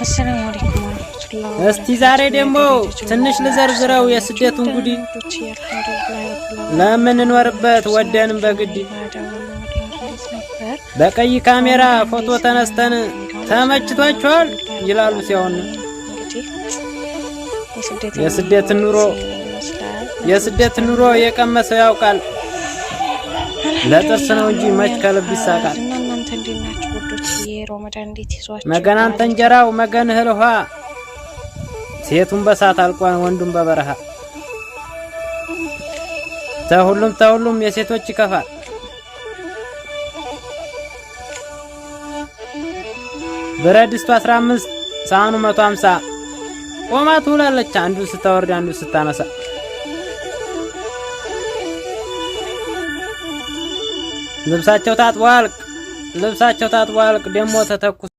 አሰላሙ አለይኩም ወራህመቱላሂ። እስቲ ዛሬ ደግሞ ትንሽ ልዘርዝረው የስደቱን ጉዲ ለምንኖርበት ወደንም በግድ በቀይ ካሜራ ፎቶ ተነስተን ተመችቷቸዋል ይላሉ ሲሆን የስደት ኑሮ የቀመሰው ያውቃል ለጥርስ ነው እንጂ መች ከልብ ይሳቃል። እናንተ እንዴት ናችሁ ወዶች? የሮመዳን እንዴት ይዟችሁ? መገን አንተ እንጀራው መገን እህል ውሃ ሴቱን በሳት አልቋን ወንዱን በበረሃ ተሁሉም የሴቶች ይከፋል። ብረድስቱ 15 ሳህኑ 150 ቆማ ትውላለች አንዱ ስታወርድ አንዱ ስታነሳ። ልብሳቸው ታጥቦ አልቅ ደሞ ተተኩስ